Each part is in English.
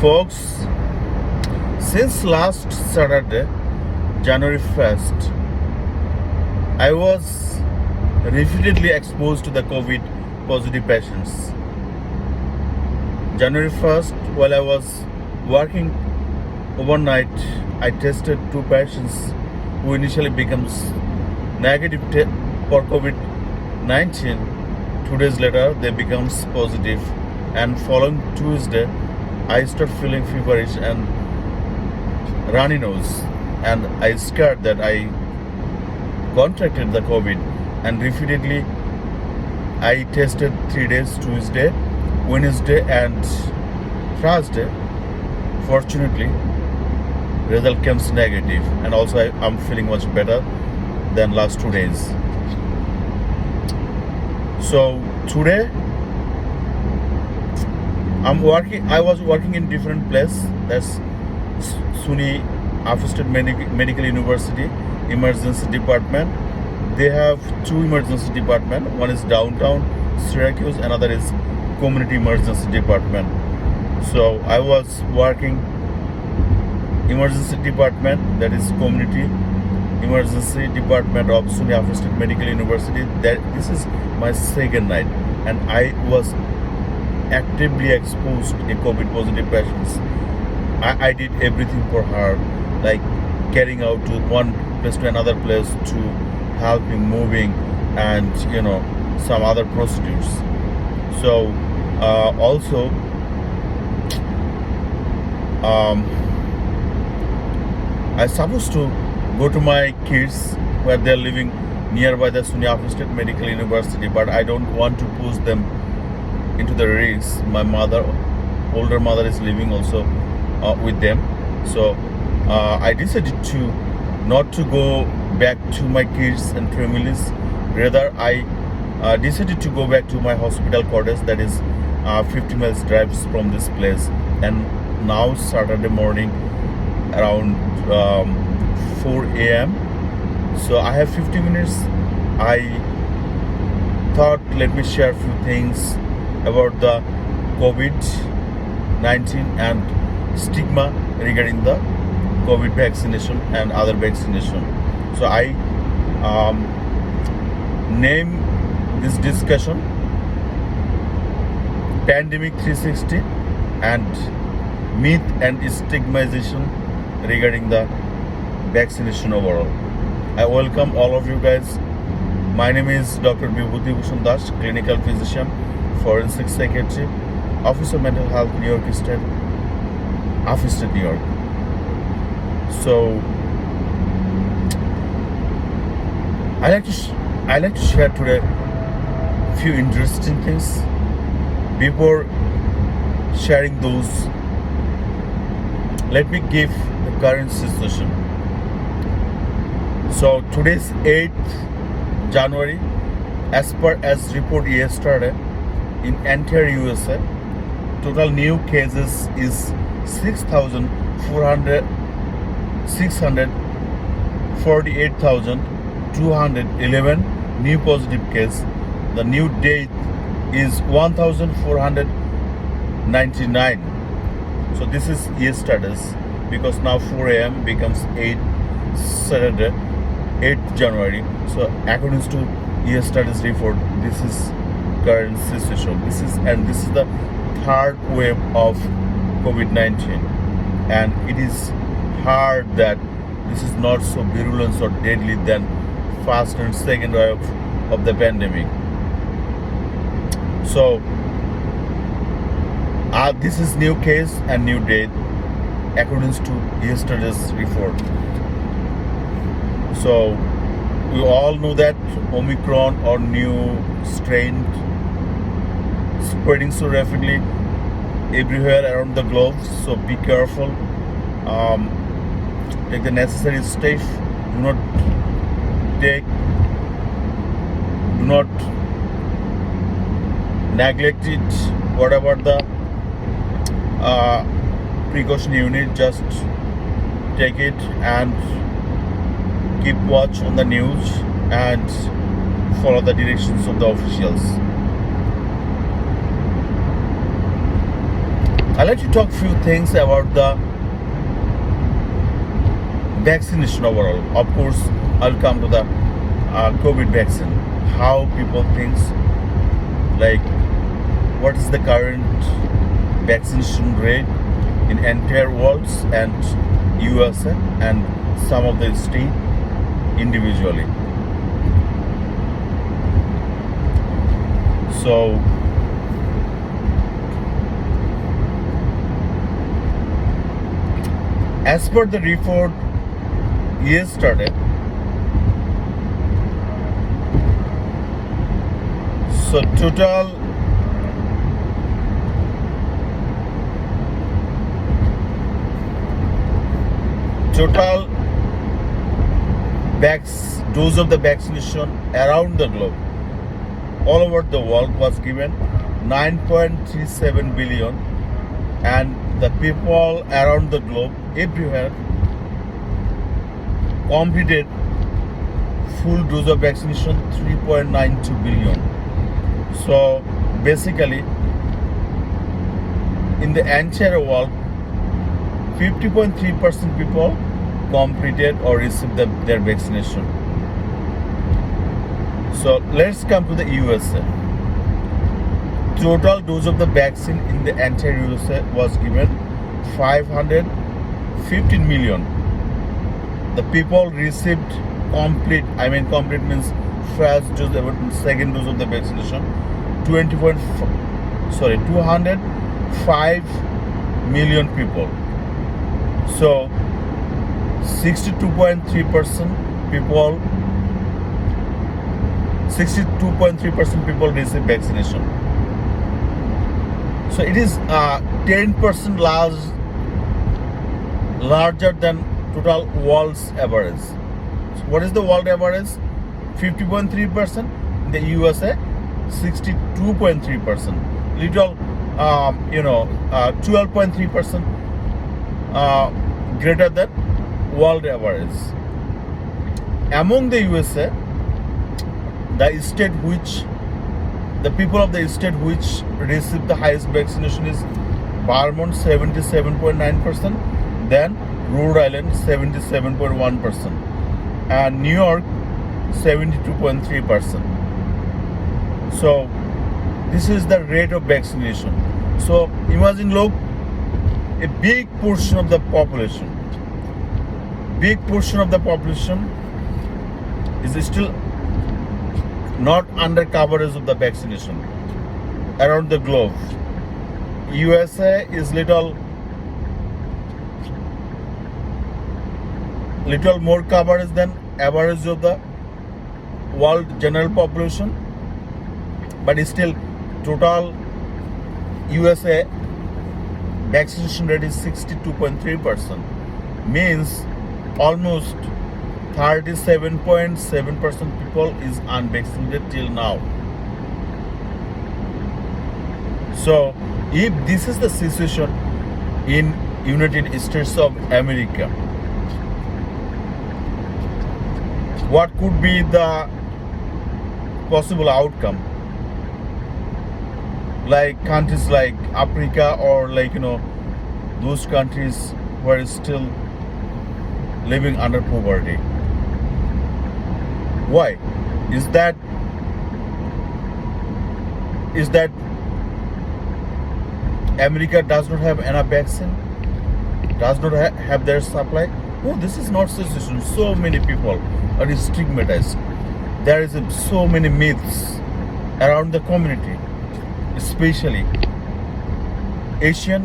Folks, since last Saturday, January 1st, I was repeatedly exposed to the COVID positive patients. January 1st, while I was working overnight, I tested 2 patients who initially becomes negative for COVID-19. 2 days later, they becomes positive, and following Tuesday, I start feeling feverish and runny nose, and I scared that I contracted the COVID. And repeatedly, I tested 3 days: Tuesday, Wednesday, and Thursday. Fortunately, result comes negative, and also I'm feeling much better than last 2 days. So today I was working in different place. That's SUNY Assisted Medical University Emergency Department. They have 2 emergency department. One is downtown Syracuse, another is Community Emergency Department. So I was working emergency department, that is Community Emergency Department of SUNY Assisted Medical University. This is my second night, and I was actively exposed to COVID positive patients. I did everything for her, like getting out to one place to another place, to helping moving, and some other procedures. So also I supposed to go to my kids where they're living nearby the SUNY Assisted Medical University, but I don't want to push them into the risk. My older mother is living also with them. So I decided to not to go back to my kids and families. Rather, I decided to go back to my hospital quarters, that is 50 miles drives from this place. And now Saturday morning around 4 a.m. So I have 50 minutes. I thought, let me share a few things about the COVID-19 and stigma regarding the COVID vaccination and other vaccination. So I name this discussion Pandemic 360 and Myth and Stigmatization regarding the vaccination overall. I welcome all of you guys. My name is Dr. Bibhuti Bhusan, clinical physician, forensic psychiatry, Office of Mental Health, New York State, Office of New York. So I like to share today few interesting things. Before sharing those, let me give the current situation. So today's 8th January, as per as report yesterday, in entire USA, total new cases is 648,211 new positive cases. The new date is 1,499. So this is yesterday's, because now 4 a.m. becomes 8 Saturday, 8th January. So according to yesterday's report, this is current situation. This is the third wave of COVID-19, and it is hard that this is not so virulent or deadly than first and second wave of the pandemic. So this is new case and new date according to yesterday's report. So we all know that Omicron or new strain spreading so rapidly everywhere around the globe. So be careful. Take the necessary steps. Do not neglect it. Whatever the precaution you need, just take it and keep watch on the news and follow the directions of the officials. I'd like to talk few things about the vaccination overall. Of course, I'll come to the COVID vaccine. How people think, like what is the current vaccination rate in entire world and USA and some of the state individually. So as per the report yesterday, so total dose of the vaccination around the globe, all over the world, was given 9.37 billion, and the people around the globe everywhere completed full dose of vaccination 3.92 billion. So basically in the entire world 50.3% people completed or received their vaccination. So let's come to the USA. Total dose of the vaccine in the entire USA was given 515 million. The people received complete means first dose, second dose of the vaccination, 205 million people. So 62.3% people receive vaccination. So it is 10% larger than total world's average. So what is the world average? 50.3%. In the USA, 62.3%. Little, 12.3% greater than world average. Among the USA, the people of the state which received the highest vaccination is Vermont 77.9%, then Rhode Island 77.1%, and New York 72.3%. So this is the rate of vaccination. So imagine, look, a big portion of the population is still not under coverage of the vaccination around the globe. USA is little more coverage than average of the world general population, but still total USA vaccination rate is 62.3%, means almost 37.7% people is unvaccinated till now. So if this is the situation in United States of America, what could be the possible outcome? Like countries like Africa or those countries who are still living under poverty. Why? Is that America does not have enough vaccine? Does not have their supply? No, this is not situation. So many people are stigmatized. There is so many myths around the community, especially Asian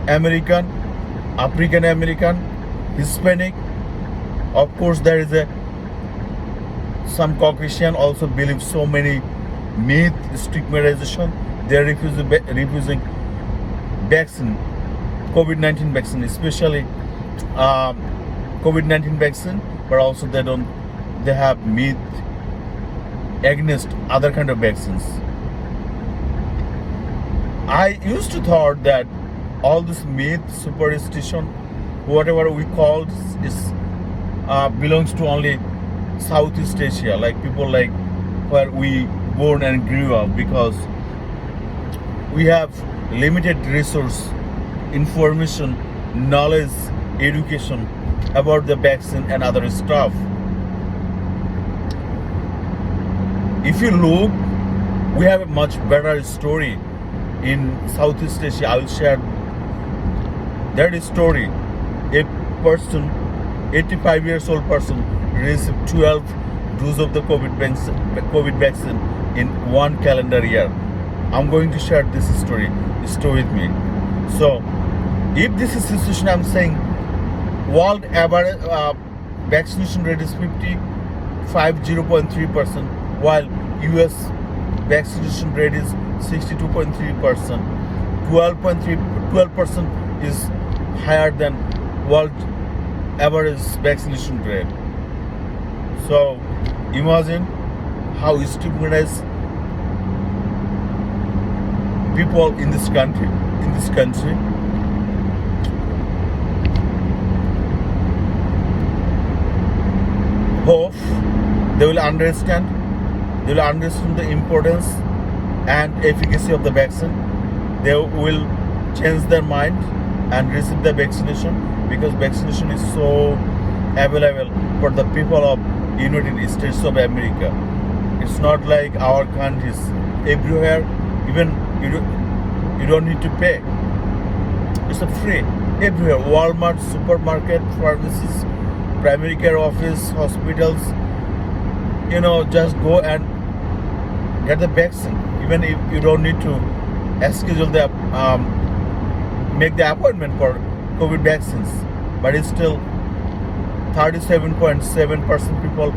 American, African American, Hispanic. Of course, there is some Caucasian also believe so many myth, stigmatization. They are refusing vaccine, COVID-19 vaccine, especially COVID-19 vaccine, but also they have myth against other kind of vaccines. I used to thought that all this myth, superstition, whatever we call is belongs to only Southeast Asia, like people like where we born and grew up, because we have limited resource information, knowledge, education about the vaccine and other stuff. If you look, we have a much better story in Southeast Asia. I will share that story. A person, 85 years old person, received 12 doses of the COVID vaccine in one calendar year. I'm going to share this story. Stay with me. So, if this is situation, I'm saying world average vaccination rate is 0.3%, while US vaccination rate is 62.3%. 12% is higher than world average vaccination rate. So imagine how stigmatized people in this country. Hope they will understand the importance and efficacy of the vaccine. They will change their mind and receive the vaccination, because vaccination is so available for the people of United States of America. It's not like our countries. Everywhere, even you don't need to pay. It's a free everywhere. Walmart, supermarket, pharmacies, primary care office, hospitals. Just go and get the vaccine. Even if you don't need to schedule the make the appointment for COVID vaccines, but it's still 37.7% people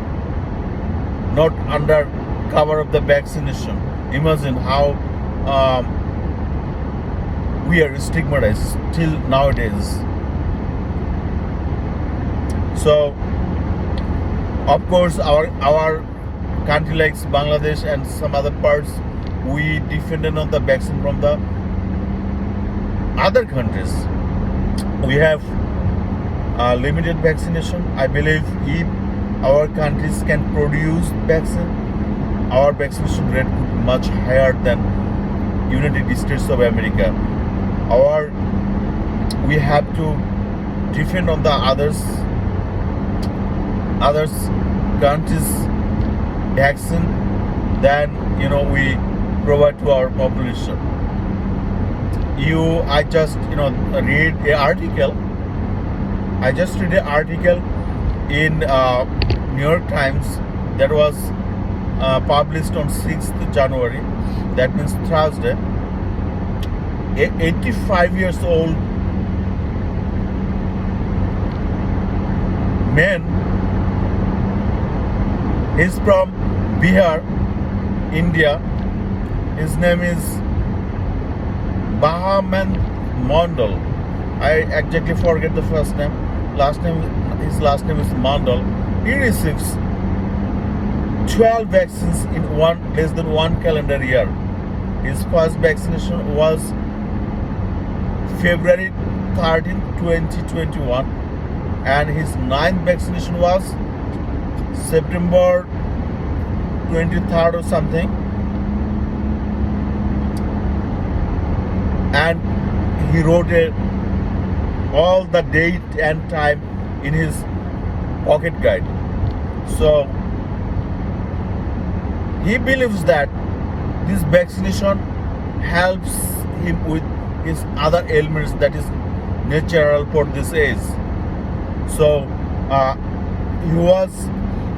not under cover of the vaccination. Imagine how we are stigmatized till nowadays. So, of course, our country like Bangladesh and some other parts, we depended on the vaccine from the other countries. We have limited vaccination. I believe if our countries can produce vaccine, our vaccination rate could be much higher than United States of America. We have to depend on the others countries vaccine than we provide to our population. I just read an article. I just read an article in New York Times that was published on 6th January. That means Thursday. A 85 years old man. He's from Bihar, India. His name is Bahaman Mandal. I exactly forget the first name. His last name is Mandal. He receives 12 vaccines in less than one calendar year. His first vaccination was February 13, 2021, and his ninth vaccination was September 23rd or something. And he wrote all the date and time in his pocket guide. So he believes that this vaccination helps him with his other ailments that is natural for this age. So he was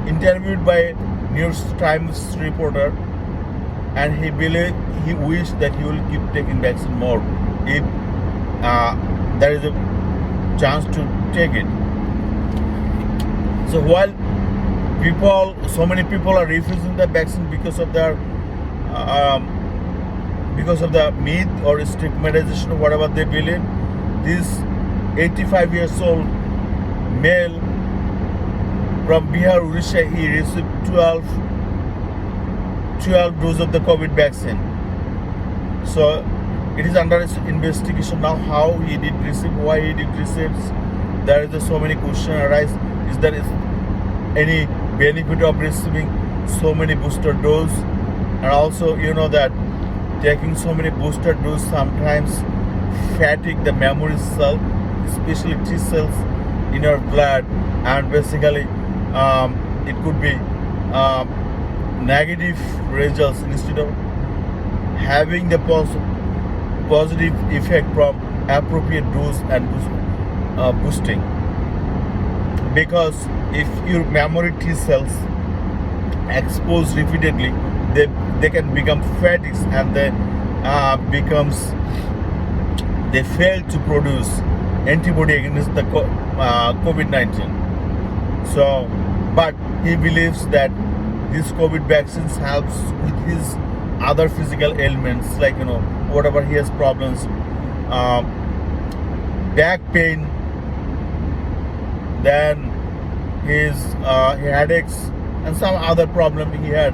interviewed by New York Times reporter, and he wished that he will keep taking vaccine more if there is a chance to take it. So while so many people are refusing the vaccine because of the myth or stigmatization, whatever they believe, this 85 years old male from Bihar, Odisha, he received 12 doses of the COVID vaccine. So it is under investigation now how he did receive, why he did receive. There is so many questions arise. Is there any benefit of receiving so many booster doses? And also, that taking so many booster doses sometimes fatigue the memory cell, especially T cells in your blood, and basically it could be negative results instead of having the positive effect from appropriate dose and boosting. Because if your memory T cells exposed repeatedly, they can become fatigues, and they fail to produce antibody against the COVID-19. So, but he believes that this COVID vaccines helps with his other physical ailments, like whatever he has problems, back pain, then his headaches, and some other problem he had,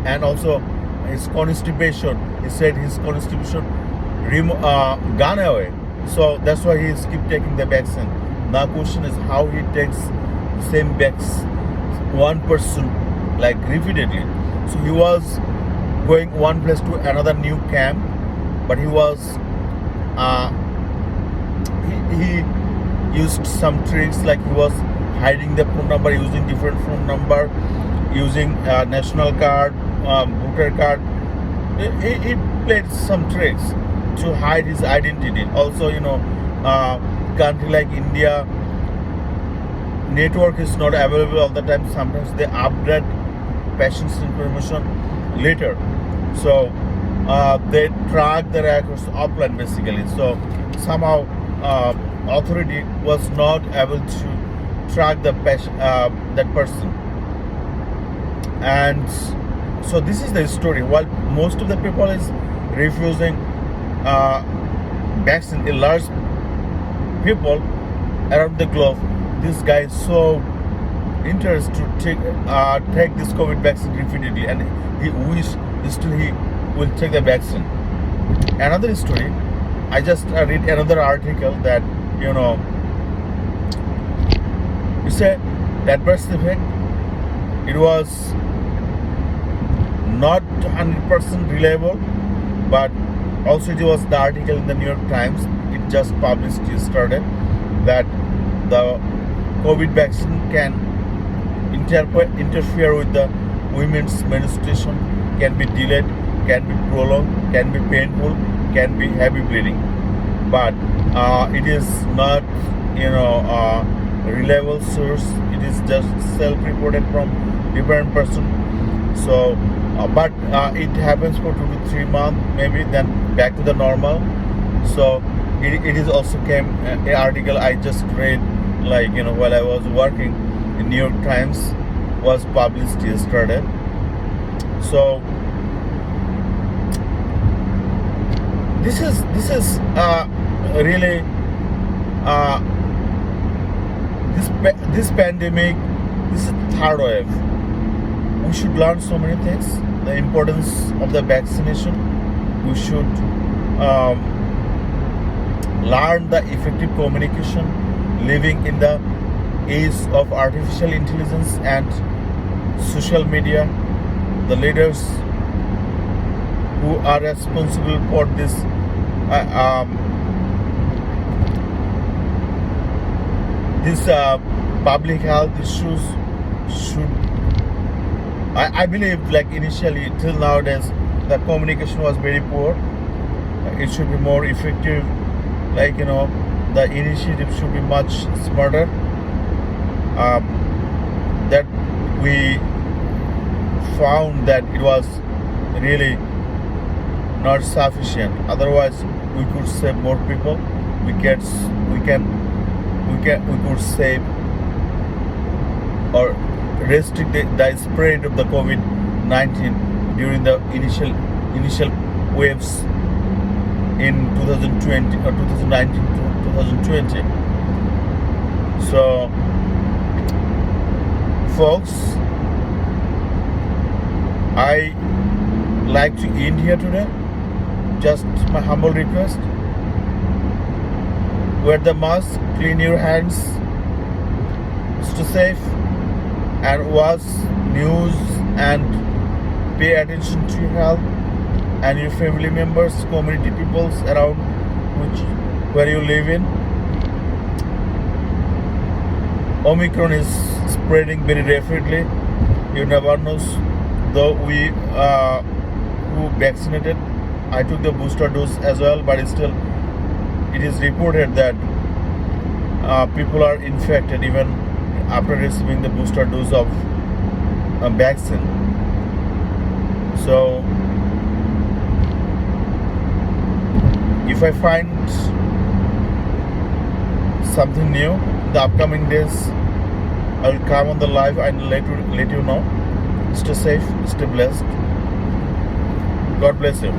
and also his constipation. He said his constipation gone away. So that's why he keep taking the vaccine. Now question is how he takes the same vaccine, one person, like repeatedly. So he was going one place to another new camp, but he was he used some tricks, like he was hiding the phone number, using different phone number, using national card, voter card. He played some tricks to hide his identity. Also, country like India, network is not available all the time. Sometimes they update patient's information later. So they track the records offline basically. So somehow authority was not able to track the patient, that person. And so this is the story. While most of the people is refusing vaccine, a large people around the globe, this guy is so interested to take this COVID vaccine repeatedly, and he wishes still he will take the vaccine. Another story, I just read another article that it's a adverse effect. It was not 100% reliable, but also it was the article in the New York Times. It just published yesterday that the COVID vaccine can interfere with the women's menstruation, can be delayed, can be prolonged, can be painful, can be heavy bleeding. But it is not reliable source. It is just self-reported from different person. So but it happens for 2 to 3 months, maybe then back to the normal. So it is also came an article I just read, like while I was working in New York Times, was published yesterday. So this is really this pandemic. This is third wave. We should learn so many things. The importance of the vaccination. We should learn the effective communication. Living in the age of artificial intelligence and social media, the leaders who are responsible for this public health issues should, I believe, like initially till nowadays the communication was very poor. It should be more effective, like the initiative should be much smarter. That we found that it was really not sufficient. Otherwise we could save more people. We could save or restrict the spread of the COVID-19 during the initial waves in 2020 or 2019 to 2020. So folks, I like to end here today. Just my humble request: wear the mask, clean your hands, stay safe, and watch news and pay attention to your health and your family members, community peoples around which where you live in. Omicron is spreading very rapidly. You never know. Though we who vaccinated, I took the booster dose as well, but still, it is reported that people are infected even after receiving the booster dose of vaccine. So, if I find something new, the upcoming days, I will come on the live and let you know. Stay safe, stay blessed. God bless you.